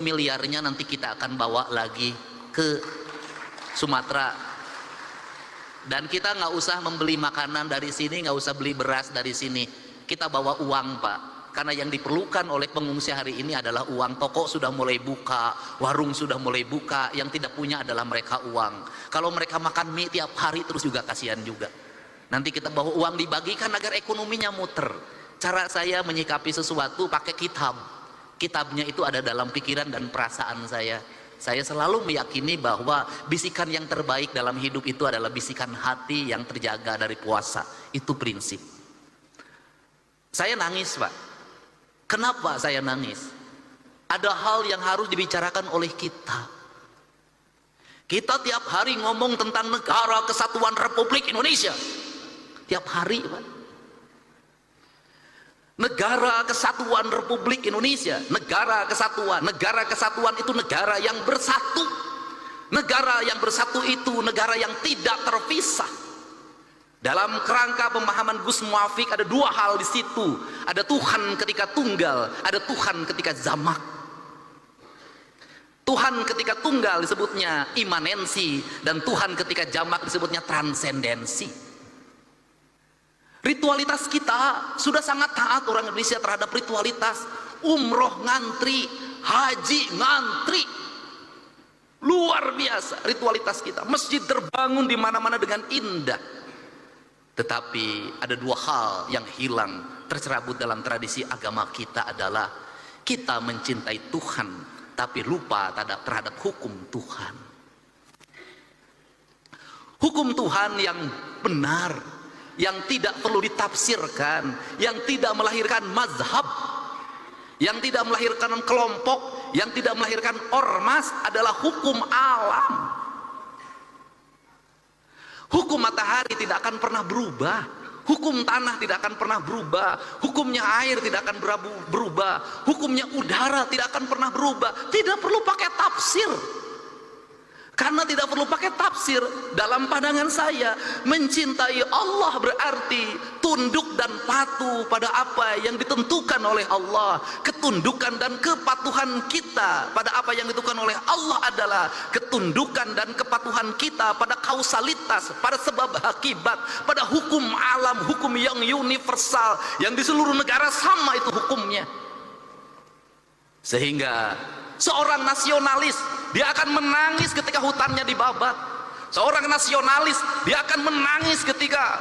miliarnya nanti kita akan bawa lagi ke Sumatera, dan kita nggak usah membeli makanan dari sini, nggak usah beli beras dari sini, kita bawa uang Pak, karena yang diperlukan oleh pengungsi hari ini adalah uang. Toko sudah mulai buka, warung sudah mulai buka, yang tidak punya adalah mereka uang. Kalau mereka makan mie tiap hari terus juga kasihan juga. Nanti kita bawa uang dibagikan agar ekonominya muter. Cara saya menyikapi sesuatu pakai kitab. Kitabnya itu ada dalam pikiran dan perasaan saya. Saya selalu meyakini bahwa bisikan yang terbaik dalam hidup itu adalah bisikan hati yang terjaga dari puasa. Itu prinsip. Saya nangis Pak. Kenapa saya nangis? Ada hal yang harus dibicarakan oleh kita. Kita tiap hari ngomong tentang Negara Kesatuan Republik Indonesia. Tiap hari Pak. Negara Kesatuan Republik Indonesia, negara kesatuan itu negara yang bersatu. Negara yang bersatu itu negara yang tidak terpisah. Dalam kerangka pemahaman Gus Muafik ada dua hal di situ. Ada Tuhan ketika tunggal, ada Tuhan ketika jamak. Tuhan ketika tunggal disebutnya imanensi, dan Tuhan ketika jamak disebutnya transendensi. Ritualitas kita sudah sangat taat orang Indonesia terhadap ritualitas. Umroh ngantri, haji ngantri, luar biasa ritualitas kita. Masjid terbangun di mana-mana dengan indah. Tetapi ada dua hal yang hilang tercerabut dalam tradisi agama kita adalah kita mencintai Tuhan tapi lupa terhadap hukum Tuhan. Hukum Tuhan yang benar, yang tidak perlu ditafsirkan, yang tidak melahirkan mazhab, yang tidak melahirkan kelompok, yang tidak melahirkan ormas adalah hukum alam. Hukum matahari tidak akan pernah berubah, hukum tanah tidak akan pernah berubah, hukumnya air tidak akan berubah, hukumnya udara tidak akan pernah berubah. Tidak perlu pakai tafsir. Karena tidak perlu pakai tafsir, dalam pandangan saya mencintai Allah berarti tunduk dan patuh pada apa yang ditentukan oleh Allah. Ketundukan dan kepatuhan kita pada apa yang ditentukan oleh Allah adalah ketundukan dan kepatuhan kita pada kausalitas, pada sebab akibat, pada hukum alam, hukum yang universal, yang di seluruh negara sama itu hukumnya. Sehingga seorang nasionalis dia akan menangis ketika hutannya dibabat. Seorang nasionalis dia akan menangis ketika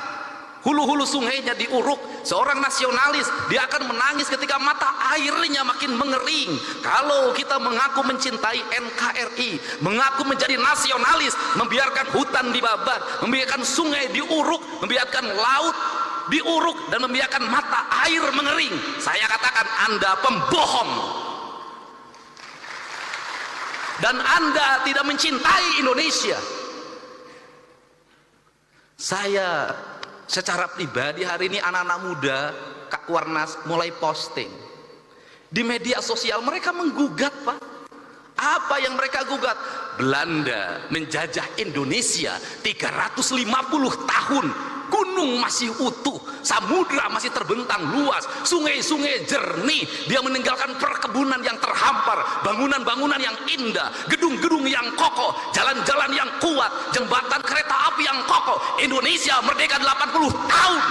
hulu-hulu sungainya diuruk. Seorang nasionalis dia akan menangis ketika mata airnya makin mengering. Kalau kita mengaku mencintai NKRI, mengaku menjadi nasionalis, membiarkan hutan dibabat, membiarkan sungai diuruk, membiarkan laut diuruk, dan membiarkan mata air mengering, saya katakan Anda pembohong. Dan Anda tidak mencintai Indonesia. Saya secara pribadi hari ini anak-anak muda Kak Warnas mulai posting di media sosial, mereka menggugat Pak. Apa yang mereka gugat? Belanda menjajah Indonesia 350 tahun. Gunung masih utuh, samudra masih terbentang luas, sungai-sungai jernih. Dia meninggalkan perkebunan yang terhampar, bangunan-bangunan yang indah, gedung-gedung yang kokoh, jalan-jalan yang kuat, jembatan kereta api yang kokoh. Indonesia merdeka 80 tahun.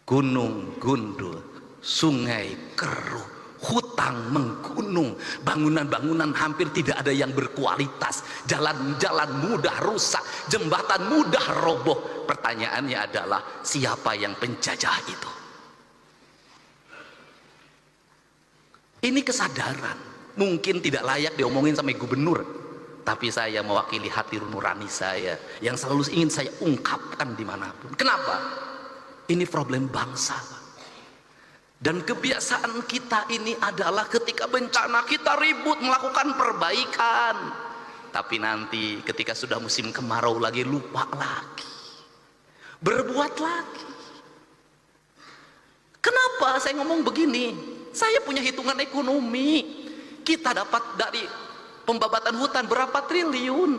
Gunung gundul, sungai keruh, hutang menggunung, bangunan-bangunan hampir tidak ada yang berkualitas, jalan-jalan mudah rusak, jembatan mudah roboh. Pertanyaannya adalah siapa yang penjajah itu? Ini kesadaran mungkin tidak layak diomongin sampai gubernur, tapi saya mewakili hati nurani saya yang selalu ingin saya ungkapkan dimanapun. Kenapa? Ini problem bangsa. Dan kebiasaan kita ini adalah ketika bencana kita ribut melakukan perbaikan, tapi nanti ketika sudah musim kemarau lagi lupa lagi, berbuat lagi. Kenapa saya ngomong begini? Saya punya hitungan ekonomi. Kita dapat dari pembabatan hutan berapa triliun.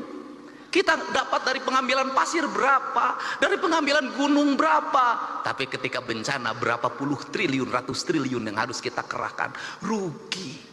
Kita dapat dari pengambilan pasir berapa, dari pengambilan gunung berapa, tapi ketika bencana berapa puluh triliun, ratus triliun yang harus kita kerahkan, rugi.